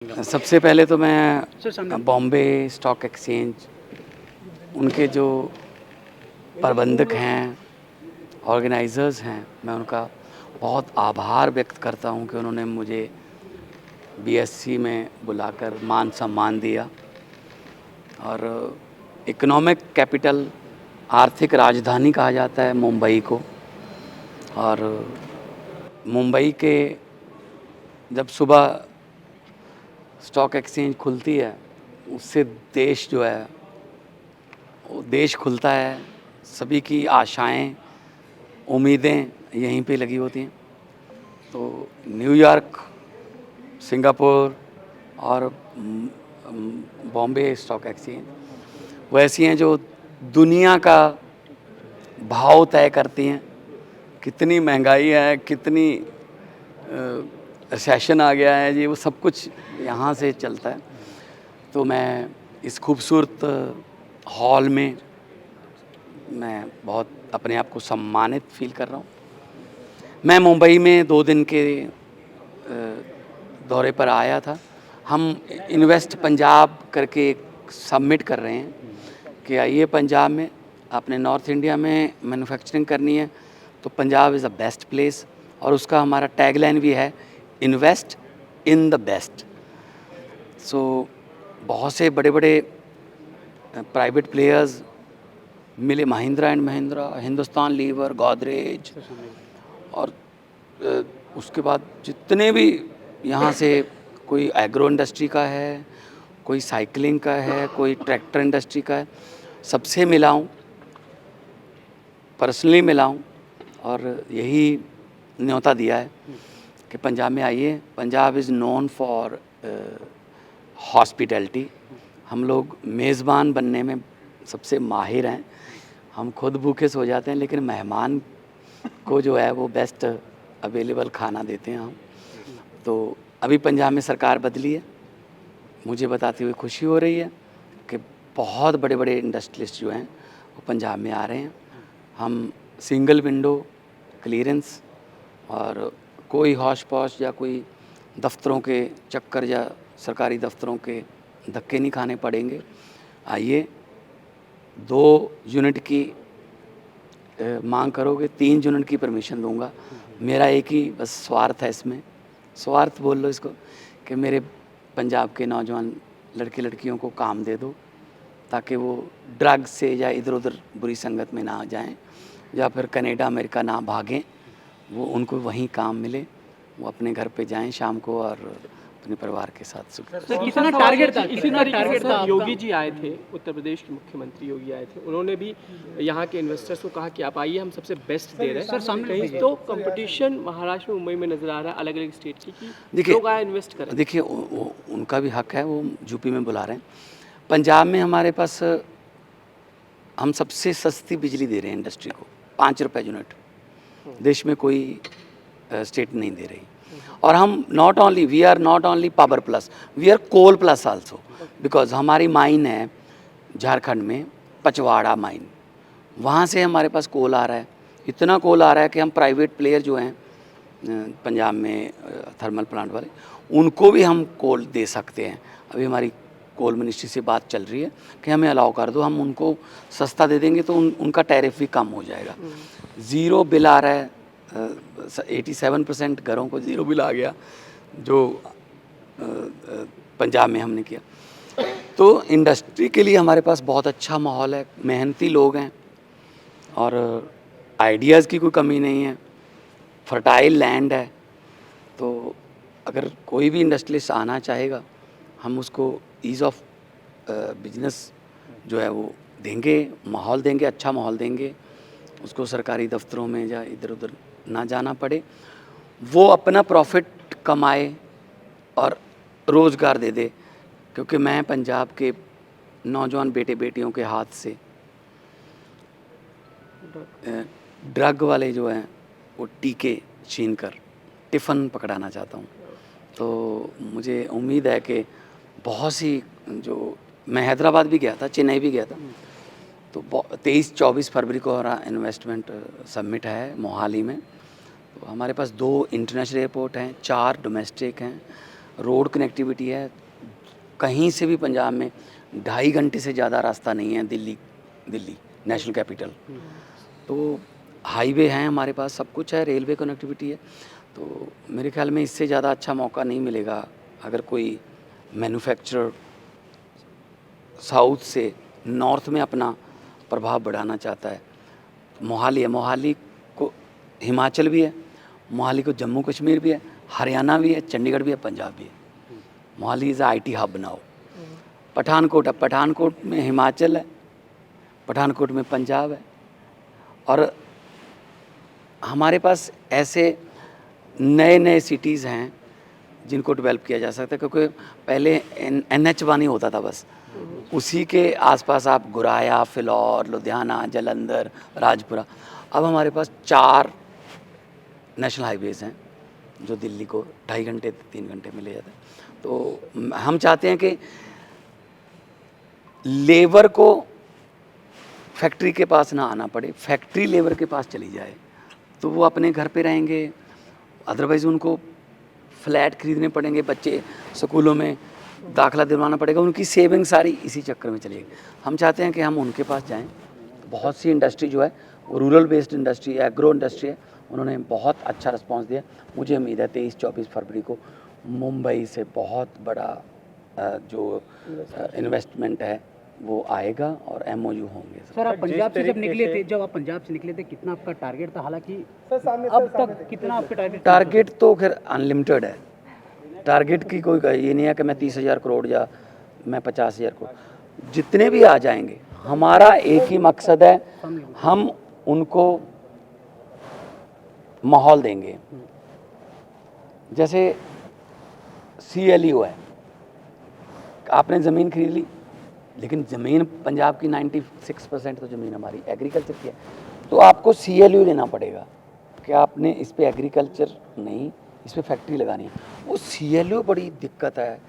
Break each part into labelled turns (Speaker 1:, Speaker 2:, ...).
Speaker 1: सबसे पहले तो मैं बॉम्बे स्टॉक एक्सचेंज उनके जो प्रबंधक हैं, ऑर्गेनाइज़र्स हैं, मैं उनका बहुत आभार व्यक्त करता हूं कि उन्होंने मुझे बीएससी में बुलाकर मान सम्मान दिया। और इकोनॉमिक कैपिटल, आर्थिक राजधानी कहा जाता है मुंबई को। और मुंबई के जब सुबह स्टॉक एक्सचेंज खुलती है, उससे देश जो है वो देश खुलता है। सभी की आशाएं, उम्मीदें यहीं पे लगी होती हैं। तो न्यूयॉर्क, सिंगापुर और बॉम्बे स्टॉक एक्सचेंज वो ऐसी हैं जो दुनिया का भाव तय करती हैं। कितनी महंगाई है, कितनी रिसेशन आ गया है जी, वो सब कुछ यहाँ से चलता है। तो मैं इस खूबसूरत हॉल में मैं बहुत अपने आप को सम्मानित फील कर रहा हूँ। मैं मुंबई में 2 दिन के दौरे पर आया था। हम इन्वेस्ट पंजाब करके एक सबमिट कर रहे हैं कि आइए पंजाब में, आपने नॉर्थ इंडिया में मैन्युफैक्चरिंग करनी है तो Punjab is the best place. और उसका हमारा टैगलाइन भी है, इन्वेस्ट इन द बेस्ट। सो बहुत से बड़े बड़े प्राइवेट प्लेयर्स मिले, महिंद्रा एंड महिंद्रा, हिंदुस्तान लीवर, गोदरेज, और उसके बाद जितने भी यहाँ से कोई एग्रो इंडस्ट्री का है, कोई साइकिलिंग का है, कोई ट्रैक्टर इंडस्ट्री का है, सबसे मिला हूँ, पर्सनली मिला हूँ। और यही न्योता दिया है कि पंजाब में आइए। Punjab is known for hospitality. हम लोग मेज़बान बनने में सबसे माहिर हैं। हम खुद भूखे सो जाते हैं, लेकिन मेहमान को जो है वो बेस्ट अवेलेबल खाना देते हैं हम। तो अभी पंजाब में सरकार बदली है, मुझे बताते हुए खुशी हो रही है कि बहुत बड़े बड़े इंडस्ट्रियलिस्ट जो हैं वो पंजाब में आ रहे हैं। हम सिंगल विंडो क्लीयरेंस और कोई हौश पौश या कोई दफ्तरों के चक्कर या सरकारी दफ्तरों के धक्के नहीं खाने पड़ेंगे। आइए, 2 यूनिट की मांग करोगे, 3 यूनिट की परमिशन दूंगा। मेरा एक ही बस स्वार्थ है इसमें, स्वार्थ बोल लो इसको, कि मेरे पंजाब के नौजवान लड़के लड़कियों को काम दे दो, ताकि वो ड्रग से या इधर उधर बुरी संगत में ना जाएं, या फिर कनाडा अमेरिका ना भागें। वो उनको वहीं काम मिले, वो अपने घर पे जाएं शाम को और अपने परिवार के साथ सुख।
Speaker 2: कितना टारगेट था, कितना टारगेट था? योगी जी आए थे, उत्तर प्रदेश के मुख्यमंत्री योगी आए थे, उन्होंने भी यहाँ के इन्वेस्टर्स को कहा कि आप आइए, हम सबसे बेस्ट दे रहे हैं। सर सामने कहीं तो कंपटीशन महाराष्ट्र में, मुंबई में नजर आ रहा है, अलग अलग स्टेट की, कि लोग आए इन्वेस्ट करें।
Speaker 1: देखिए, उनका भी हक है, वो यूपी में बुला रहे हैं। पंजाब में हमारे पास हम सबसे सस्ती बिजली दे रहे हैं इंडस्ट्री को, 5 रुपये यूनिट। देश में कोई स्टेट नहीं दे रही। और हम we are not only power plus, we are coal plus also. Because हमारी माइन है झारखंड में, पचवाड़ा माइन, वहाँ से हमारे पास कोल आ रहा है। इतना कोल आ रहा है कि हम प्राइवेट प्लेयर जो हैं पंजाब में थर्मल प्लांट वाले, उनको भी हम कोल दे सकते हैं। अभी हमारी कोल मिनिस्ट्री से बात चल रही है कि हमें अलाउ कर दो, हम उनको सस्ता दे देंगे तो उनका टैरिफ भी कम हो जाएगा। ज़ीरो बिल आ रहा है, 87% घरों को ज़ीरो बिल आ गया, जो पंजाब में हमने किया। तो इंडस्ट्री के लिए हमारे पास बहुत अच्छा माहौल है, मेहनती लोग हैं और आइडियाज़ की कोई कमी नहीं है, फर्टाइल लैंड है। तो अगर कोई भी इंडस्ट्रियलिस्ट आना चाहेगा, हम उसको ईज़ ऑफ बिजनेस जो है वो देंगे, माहौल देंगे, अच्छा माहौल देंगे। उसको सरकारी दफ्तरों में या इधर उधर ना जाना पड़े, वो अपना प्रॉफिट कमाए और रोज़गार दे दे। क्योंकि मैं पंजाब के नौजवान बेटे बेटियों के हाथ से ड्रग वाले जो हैं वो टीके छीन कर टिफ़न पकड़ाना चाहता हूँ। तो मुझे उम्मीद है कि बहुत सी जो, मैं हैदराबाद भी गया था, चेन्नई भी गया था, तो 23-24 फरवरी को हमारा इन्वेस्टमेंट समिट है मोहाली में। तो हमारे पास 2 इंटरनेशनल एयरपोर्ट हैं, 4 डोमेस्टिक हैं, रोड कनेक्टिविटी है, कहीं से भी पंजाब में 2.5 घंटे से ज़्यादा रास्ता नहीं है दिल्ली नेशनल कैपिटल। तो हाईवे हैं हमारे पास, सब कुछ है, रेलवे कनेक्टिविटी है। तो मेरे ख्याल में इससे ज़्यादा अच्छा मौका नहीं मिलेगा अगर कोई मैन्युफैक्चरर साउथ से नॉर्थ में अपना प्रभाव बढ़ाना चाहता है। मोहाली है, मोहाली को हिमाचल भी है, मोहाली को जम्मू कश्मीर भी है, हरियाणा भी है, चंडीगढ़ भी है, पंजाब भी है। Mohali is IT hub now. Pathankot है, पठानकोट में हिमाचल है, पठानकोट में पंजाब है। और हमारे पास ऐसे नए नए सिटीज़ हैं जिनको डेवलप किया जा सकता है, क्योंकि पहले NH1 ही होता था बस, उसी के आसपास आप गुराया, फिलौर, लुधियाना, जालंधर, राजपुरा। अब हमारे पास 4 नेशनल हाईवेज़ हैं जो दिल्ली को 2.5 घंटे 3 घंटे में ले जाते हैं। तो हम चाहते हैं कि लेबर को फैक्ट्री के पास ना आना पड़े, फैक्ट्री लेबर के पास चली जाए, तो वो अपने घर पे रहेंगे। अदरवाइज़ उनको फ्लैट खरीदने पड़ेंगे, बच्चे स्कूलों में दाखिला दिलवाना पड़ेगा, उनकी सेविंग सारी इसी चक्कर में चलेगी। हम चाहते हैं कि हम उनके पास जाएं। बहुत सी इंडस्ट्री जो है वो रूरल बेस्ड इंडस्ट्री है, एग्रो इंडस्ट्री है, उन्होंने बहुत अच्छा रिस्पांस दिया। मुझे उम्मीद है 23-24 फरवरी को मुंबई से बहुत बड़ा जो इन्वेस्टमेंट है वो आएगा और MOU होंगे।
Speaker 3: सर आप पंजाब से जब निकले थे, कितना आपका टारगेट था? हालांकि अब तक कितना आपका
Speaker 1: टारगेट तो खैर अनलिमिटेड है। टारगेट की कोई ये नहीं है कि मैं 30,000 करोड़ या मैं 50,000 करोड़, जितने भी आ जाएंगे हमारा एक ही मकसद है, हम उनको माहौल देंगे। जैसे CLU है, आपने ज़मीन खरीद ली, लेकिन ज़मीन पंजाब की 96% तो ज़मीन हमारी एग्रीकल्चर की है, तो आपको CLU लेना पड़ेगा कि आपने इस पे एग्रीकल्चर नहीं, इस पे फैक्ट्री लगानी है। वो CLU बड़ी दिक्कत है,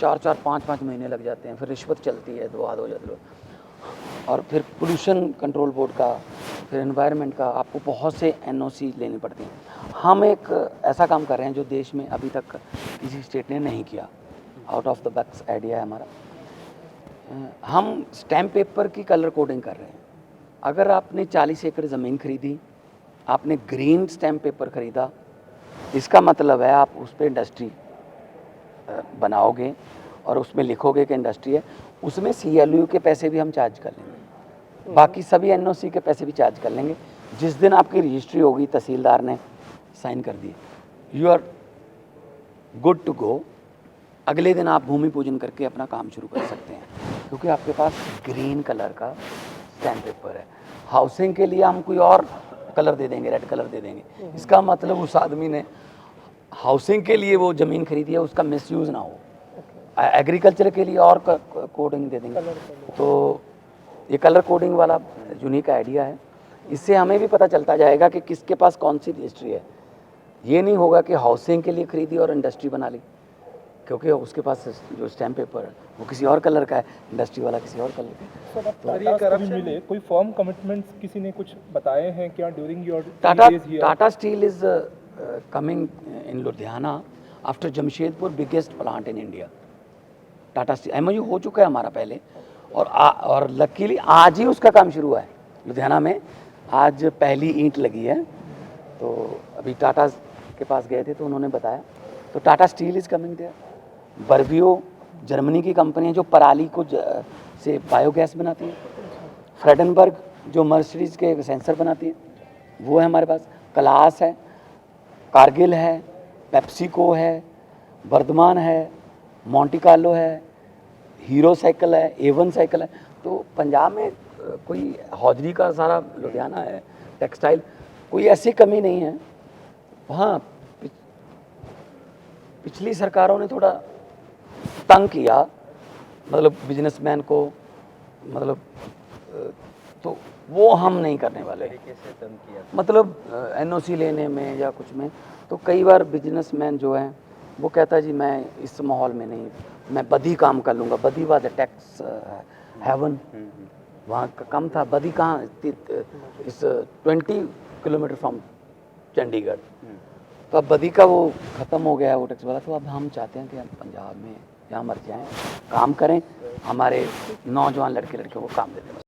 Speaker 1: 4-4 5-5 महीने लग जाते हैं, फिर रिश्वत चलती है, दो जाते, और फिर पोल्यूशन कंट्रोल बोर्ड का, फिर एनवायरनमेंट का, आपको बहुत से NOC लेनी पड़ती हैं। हम एक ऐसा काम कर रहे हैं जो देश में अभी तक किसी स्टेट ने नहीं किया, out of the box idea है हमारा। हम स्टैम्प पेपर की कलर कोडिंग कर रहे हैं। अगर आपने 40 एकड़ ज़मीन खरीदी, आपने ग्रीन स्टैम्प पेपर खरीदा, इसका मतलब है आप उस पर इंडस्ट्री बनाओगे और उसमें लिखोगे कि इंडस्ट्री है, उसमें CLU के पैसे भी हम चार्ज कर लेंगे, बाकी सभी NOC के पैसे भी चार्ज कर लेंगे। जिस दिन आपकी रजिस्ट्री होगी, तहसीलदार ने साइन कर दिए, you are good to go. अगले दिन आप भूमि पूजन करके अपना काम शुरू कर सकते हैं, क्योंकि आपके पास ग्रीन कलर का स्टैम्प पेपर है। हाउसिंग के लिए हम कोई और कलर दे देंगे, रेड कलर दे देंगे, इसका मतलब उस आदमी ने हाउसिंग के लिए वो ज़मीन खरीदी है, उसका मिसयूज़ ना हो। एग्रीकल्चर के लिए और कोडिंग दे देंगे। तो ये कलर कोडिंग वाला यूनिक आइडिया है, इससे हमें भी पता चलता जाएगा कि किसके पास कौन सी रजिस्ट्री है। ये नहीं होगा कि हाउसिंग के लिए खरीदी और इंडस्ट्री बना ली, क्योंकि उसके पास जो स्टैम्प पेपर है वो किसी और कलर का है, इंडस्ट्री वाला किसी और कलर का है।
Speaker 4: सर ये करप्शन मिले, कोई फर्म कमिटमेंट्स किसी ने कुछ बताए हैं क्या during your
Speaker 1: Tata steel is coming in Ludhiana after Jamshedpur, biggest plant in India. Tata steel MOU हो चुका है हमारा पहले, और लकीली आज ही उसका काम शुरू हुआ है लुधियाना में। आज पहली ईंट लगी है, तो अभी टाटा के पास गए थे तो उन्होंने बताया। तो Tata Steel is coming there. बर्बियो जर्मनी की कंपनी है जो पराली को से बायोगैस बनाती है। फ्रेडनबर्ग जो मर्सिडीज़ के सेंसर बनाती है वो है हमारे पास। क्लास है, कारगिल है, पेप्सिको है, वर्धमान है, मोंटी कार्लो है, हीरो साइकिल है, A1 साइकिल है। तो पंजाब में कोई हौजरी का सारा लुधियाना है, टेक्सटाइल, कोई ऐसी कमी नहीं है। हाँ, पिछली सरकारों ने थोड़ा तंग किया, मतलब बिजनेसमैन को, मतलब तो वो हम नहीं करने वाले। मतलब NOC लेने में या कुछ में, तो कई बार बिजनेसमैन जो है वो कहता है जी मैं इस माहौल में नहीं, मैं बदी काम कर लूँगा। बदी वाज टैक्स हेवन, वहाँ का कम था। बदी कहाँ, इस 20 किलोमीटर फ्रॉम चंडीगढ़। तो अब बदी का वो ख़त्म हो गया है वो टैक्स वाला, तो अब हम चाहते हैं कि हम पंजाब में जहाँ मर जाएँ, काम करें, हमारे नौजवान लड़के लड़कियों को काम दे दें।